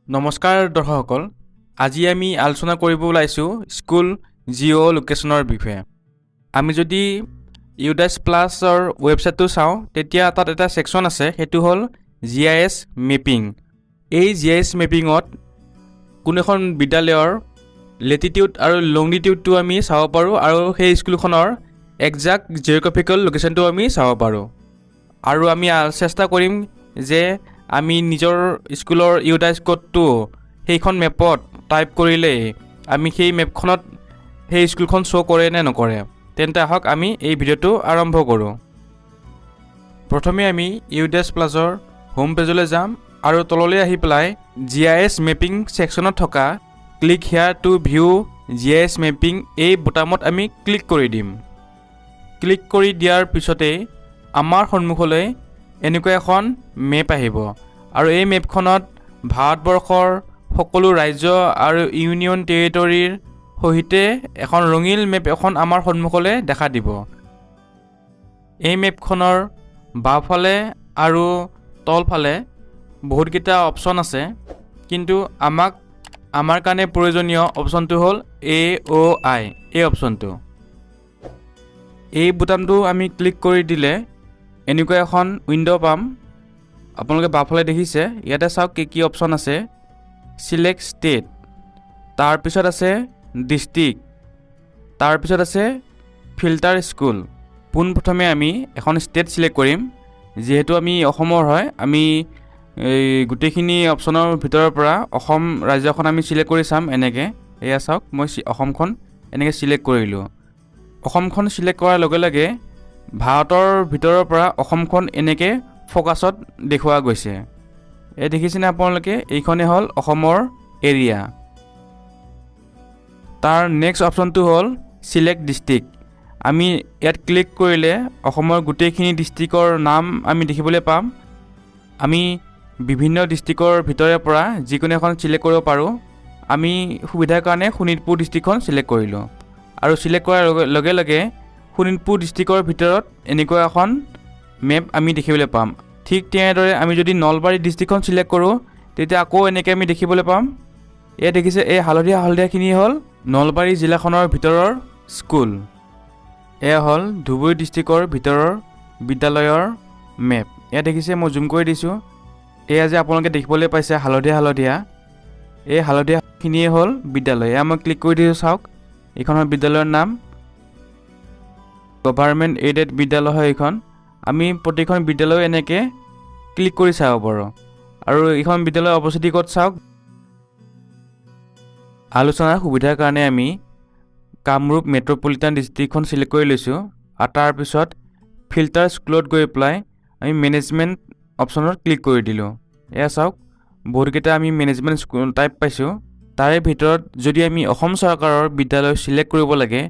নমস্কাৰ দৰ্শকসকল, আজি আমি আলোচনা কৰিব ওলাইছোঁ স্কুল জিঅ' লোকেশ্যনৰ বিষয়ে। আমি যদি ইউডাইছ প্লাছৰ ৱেবছাইটটো চাওঁ, তেতিয়া তাত এটা ছেকশ্যন আছে, সেইটো হ'ল GIS মেপিং। এই GIS মেপিঙত কোনো এখন বিদ্যালয়ৰ লেটিটিউড আৰু লংগিটিউডটো আমি চাব পাৰোঁ আৰু সেই স্কুলখনৰ একজাক্ট জিঅ'গ্ৰাফিকেল লোকেশ্যনটো আমি চাব পাৰোঁ। আৰু আমি চেষ্টা কৰিম যে আমি নিজৰ স্কুলৰ ইউডাইছ কোডটো সেইখন মেপত টাইপ কৰিলেই আমি সেই মেপখনত সেই স্কুলখন শ্ব' কৰে নে নকৰে। তেন্তে আহক আমি এই ভিডিঅ'টো আৰম্ভ কৰোঁ। প্ৰথমে আমি ইউডাইছ প্লাছৰ হোম পেজলৈ যাম আৰু তললৈ আহি পেলাই GIS মেপিং ছেকশ্যনত থকা click here to view GIS mapping এই বুটামত আমি ক্লিক কৰি দিম। ক্লিক কৰি দিয়াৰ পিছতেই আমাৰ সন্মুখলৈ এনেকুৱা এখন মেপ আহিব আৰু এই মেপখনত ভাৰতবৰ্ষৰ সকলো ৰাজ্য আৰু ইউনিয়ন টেৰিটৰীৰ সহিতে এখন ৰঙীল মেপ এখন আমাৰ সন্মুখলৈ দেখা দিব। এই মেপখনৰ বাওঁফালে আৰু তলফালে বহুতকেইটা অপশ্যন আছে, কিন্তু আমাৰ কাৰণে প্ৰয়োজনীয় অপশ্যনটো হ'ল AOI এই অপশ্যনটো। এই বুটামটো আমি ক্লিক কৰি দিলে এনেকুৱা এখন উইণ্ড' পাম। আপোনালোকে বাওঁফালে দেখিছে, ইয়াতে চাওক কি অপশ্যন আছে। চিলেক্ট ষ্টেট, তাৰপিছত আছে ডিষ্ট্ৰিক্ট, তাৰপিছত আছে ফিল্টাৰ স্কুল। পোনপ্ৰথমে আমি এখন ষ্টেট চিলেক্ট কৰিম। যিহেতু আমি অসমৰ হয়, আমি এই গোটেইখিনি অপশ্যনৰ ভিতৰৰ পৰা অসম ৰাজ্যখন আমি চিলেক্ট কৰি চাম। এনেকৈ এয়া চাওক, মই অসমখন এনেকৈ চিলেক্ট কৰিলোঁ। অসমখন চিলেক্ট কৰাৰ লগে লগে ভাৰতৰ ভিতৰৰ পৰা অসমখন এনেকৈ ফ'কাছত দেখুওৱা গৈছে। এই দেখিছেনে আপোনালোকে, এইখনেই হ'ল অসমৰ এৰিয়া। তাৰ নেক্সট অপশ্যনটো হ'ল চিলেক্ট ডিষ্ট্ৰিক্ট। আমি ইয়াত ক্লিক কৰিলে অসমৰ গোটেইখিনি ডিষ্ট্ৰিক্টৰ নাম আমি দেখিবলৈ পাম। আমি বিভিন্ন ডিষ্ট্ৰিক্টৰ ভিতৰৰ পৰা যিকোনো এখন চিলেক্ট কৰিব পাৰোঁ। আমি সুবিধাৰ কাৰণে শোণিতপুৰ ডিষ্ট্ৰিক্টখন চিলেক্ট কৰিলোঁ আৰু চিলেক্ট কৰাৰ লগে লগে শোণিতপুৰ ডিষ্ট্ৰিক্টৰ ভিতৰত এনেকুৱা এখন মেপ আমি দেখিবলৈ পাম। ঠিক তেনেদৰে আমি যদি নলবাৰী ডিষ্ট্ৰিক্টখন চিলেক্ট কৰোঁ, তেতিয়া আকৌ এনেকৈ আমি দেখিবলৈ পাম। এয়া দেখিছে, এই হালধীয়াখিনি হ'ল নলবাৰী জিলাখনৰ ভিতৰৰ স্কুল। এয়া হ'ল ধুবুৰী ডিষ্ট্ৰিক্টৰ ভিতৰৰ বিদ্যালয়ৰ মেপ। এয়া দেখিছে, মই জুম কৰি দিছোঁ। এয়া যে আপোনালোকে দেখিবলৈ পাইছে হালধীয়া, এই হালধীয়াখিনিয়ে হ'ল বিদ্যালয়। এয়া মই ক্লিক কৰি দিছোঁ, চাওক এইখন হ'ল বিদ্যালয়ৰ নাম। গভাৰ্ণমেণ্ট এইডেড বিদ্যালয় হয় এইখন। আমি প্ৰতিখন বিদ্যালয় এনেকৈ ক্লিক কৰি চাব পাৰোঁ। আৰু এইখন বিদ্যালয়ৰ অৱস্থিতি ক'ত চাওক। আলোচনাৰ সুবিধাৰ কাৰণে আমি কামৰূপ মেট্ৰ'পলিটান ডিষ্ট্ৰিক্টখন চিলেক্ট কৰি লৈছোঁ আৰু তাৰপিছত ফিল্টাৰ স্কুলত গৈ পেলাই আমি মেনেজমেণ্ট অপশ্যনত ক্লিক কৰি দিলোঁ। এয়া চাওক, বহুতকেইটা আমি মেনেজমেণ্ট স্কুল টাইপ পাইছোঁ। তাৰে ভিতৰত যদি আমি অসম চৰকাৰৰ বিদ্যালয় চিলেক্ট কৰিব লাগে,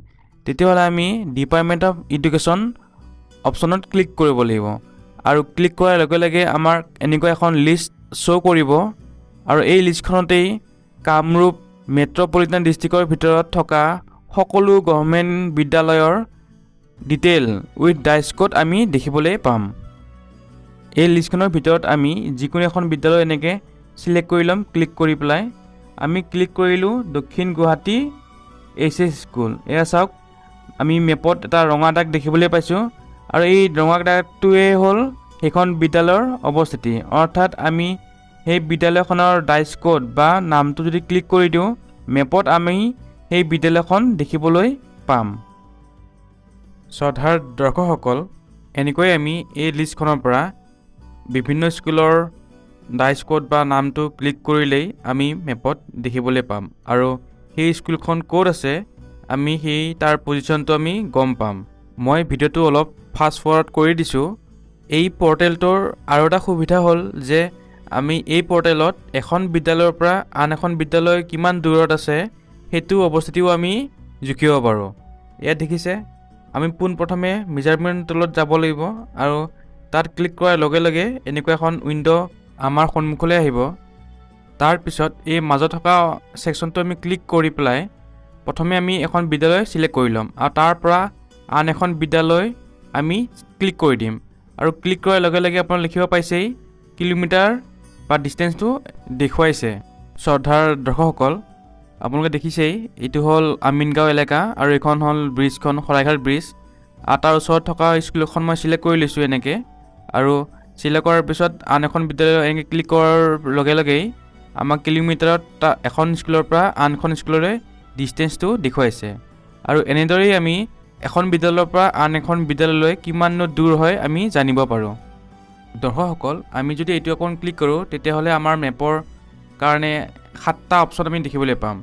তেতিয়াহ'লে আমি ডিপাৰ্টমেণ্ট অফ এডুকেশ্যন অপশ্যনত ক্লিক কৰিব লাগিব আৰু ক্লিক কৰাৰ লগে লগে আমাৰ এনেকুৱা এখন লিষ্ট শ্ব' কৰিব আৰু এই লিষ্টখনতেই কামৰূপ মেট্ৰ'পলিটান ডিষ্ট্ৰিক্টৰ ভিতৰত থকা সকলো গভৰ্ণমেণ্ট বিদ্যালয়ৰ ডিটেইল উইথ ডাইচ কোড আমি দেখিবলৈ পাম। এই লিষ্টখনৰ ভিতৰত আমি যিকোনো এখন বিদ্যালয় এনেকৈ চিলেক্ট কৰি ল'ম। ক্লিক কৰি পেলাই আমি ক্লিক কৰিলোঁ দক্ষিণ গুৱাহাটী HS স্কুল। এয়া চাওক, আমি মেপত এটা ৰঙা দাগ দেখিবলৈ পাইছোঁ আৰু এই ৰঙা দাগটোৱে হ'ল সেইখন বিদ্যালয়ৰ অৱস্থিতি। অৰ্থাৎ আমি সেই বিদ্যালয়খনৰ ডাইচ কোড বা নামটো যদি ক্লিক কৰি দিওঁ, মেপত আমি সেই বিদ্যালয়খন দেখিবলৈ পাম। শ্ৰদ্ধাৰ দৰ্শকসকল, এনেকৈ আমি এই লিষ্টখনৰ পৰা বিভিন্ন স্কুলৰ ডাইচ কোড বা নামটো ক্লিক কৰিলেই আমি মেপত দেখিবলৈ পাম আৰু সেই স্কুলখন ক'ত আছে আমি তাৰ পজিশ্যনটো আমি গম পাম। মই ভিডিঅ'টো অলপ ফাষ্ট ফৰৱাৰ্ড কৰি দিছোঁ। এই পৰ্টেলটোৰ আৰু এটা সুবিধা হ'ল যে আমি এই পৰ্টেলত এখন বিদ্যালয়ৰ পৰা আন এখন বিদ্যালয় কিমান দূৰত আছে সেইটো অৱস্থিতিও আমি জুখিব পাৰোঁ। ইয়াত দেখিছে, আমি পোনপ্ৰথমে মেজাৰমেণ্ট টুলত যাব লাগিব আৰু তাত ক্লিক কৰাৰ লগে লগে এনেকুৱা এখন উইণ্ড' আমাৰ সন্মুখলৈ আহিব। তাৰপিছত এই মাজত থকা ছেকশ্যনটো আমি ক্লিক কৰি পেলাই প্ৰথমে আমি এখন বিদ্যালয় চিলেক্ট কৰি ল'ম আৰু তাৰ পৰা আন এখন বিদ্যালয় আমি ক্লিক কৰি দিম আৰু ক্লিক কৰাৰ লগে লগে আপোনালোকে লিখিব পাইছেই কিলোমিটাৰ বা ডিষ্টেঞ্চটো দেখুৱাইছে। শ্ৰদ্ধাৰ দৰ্শকসকল, আপোনালোকে দেখিছেই এইটো হ'ল আমিনগাঁও এলেকা আৰু এইখন হ'ল ব্ৰিজখন শৰাইঘাট ব্ৰিজ। তাৰ ওচৰত থকা স্কুলখন মই চিলেক্ট কৰি লৈছোঁ এনেকৈ, আৰু চিলেক্ট কৰাৰ পিছত আন এখন বিদ্যালয় এনেকৈ ক্লিক কৰাৰ লগে লগেই আমাক কিলোমিটাৰত এখন স্কুলৰ পৰা আন এখন স্কুললৈ ডিষ্টেঞ্চটো দেখুৱাইছে। আৰু এনেদৰেই আমি এখন বিদ্যালয়ৰ পৰা আন এখন বিদ্যালয়লৈ কিমাননো দূৰ হয় আমি জানিব পাৰোঁ। দৰ্শকসকল, আমি যদি এইটো অকণ ক্লিক কৰোঁ তেতিয়াহ'লে আমাৰ মেপৰ কাৰণে 7টা অপশ্যন আমি দেখিবলৈ পাম,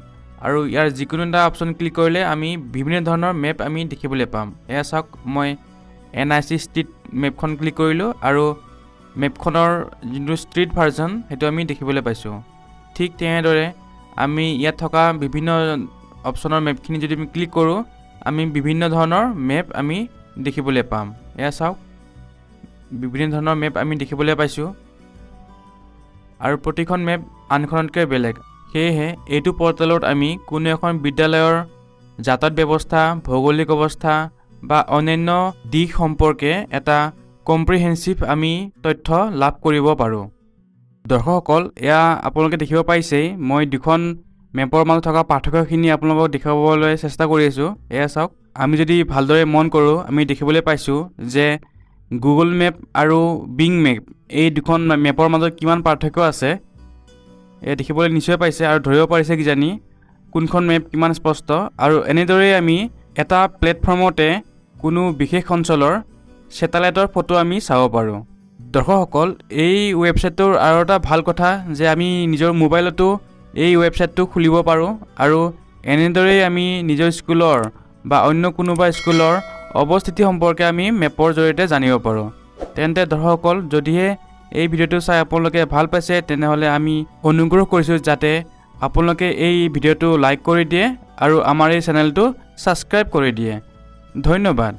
আৰু ইয়াৰ যিকোনো এটা অপশ্যন ক্লিক কৰিলে আমি বিভিন্ন ধৰণৰ মেপ আমি দেখিবলৈ পাম। এয়া চাওক, মই NIC ষ্ট্ৰীট মেপখন ক্লিক কৰিলোঁ আৰু মেপখনৰ যোনটো ষ্ট্ৰীট ভাৰ্জন সেইটো আমি দেখিবলৈ পাইছোঁ। ঠিক তেনেদৰে আমি ইয়াত থকা বিভিন্ন অপশ্যনৰ মেপখিনি যদি আমি ক্লিক কৰোঁ আমি বিভিন্ন ধৰণৰ মেপ আমি দেখিবলৈ পাম। এয়া চাওক, বিভিন্ন ধৰণৰ মেপ আমি দেখিবলৈ পাইছোঁ, আৰু প্ৰতিখন মেপ আনখনতকৈ বেলেগ। সেয়েহে এইটো পৰ্টেলত আমি কোনো এখন বিদ্যালয়ৰ যাতায়াত ব্যৱস্থা, ভৌগোলিক অৱস্থা বা অন্যান্য দিশ সম্পৰ্কে এটা কম্প্ৰিহেনচিভ আমি তথ্য লাভ কৰিব পাৰোঁ। দৰ্শকসকল, এয়া আপোনালোকে দেখিব পাৰিছেই, মই দুখন মেপৰ মাজত থকা পাৰ্থক্যখিনি আপোনালোকক দেখুৱাবলৈ চেষ্টা কৰি আছোঁ। এয়া চাওক, আমি যদি ভালদৰে মন কৰোঁ আমি দেখিবলৈ পাইছোঁ যে গুগল মেপ আৰু বিং মেপ এই দুখন মেপৰ মাজত কিমান পাৰ্থক্য আছে এয়া দেখিবলৈ নিশ্চয় পাইছে, আৰু ধৰিব পাৰিছে কিজানি কোনখন মেপ কিমান স্পষ্ট। আৰু এনেদৰেই আমি এটা প্লেটফৰ্মতে কোনো বিশেষ অঞ্চলৰ ছেটেলাইটৰ ফটো আমি চাব পাৰোঁ। দৰ্শকসকল, এই ৱেবছাইটটোৰ আৰু এটা ভাল কথা যে আমি নিজৰ মোবাইলতো এই ৱেবছাইটটো খুলিব পাৰোঁ, আৰু এনেদৰেই আমি নিজৰ স্কুলৰ বা অন্য কোনোবা স্কুলৰ অৱস্থিতি সম্পৰ্কে আমি মেপৰ জৰিয়তে জানিব পাৰোঁ। তেন্তে দৰ্শকসকল, যদিহে এই ভিডিঅ'টো চাই আপোনালোকে ভাল পাইছে তেনেহ'লে আমি অনুগ্ৰহ কৰিছোঁ যাতে আপোনালোকে এই ভিডিঅ'টো লাইক কৰি দিয়ে আৰু আমাৰ এই চেনেলটো ছাবস্ক্ৰাইব কৰি দিয়ে। ধন্যবাদ।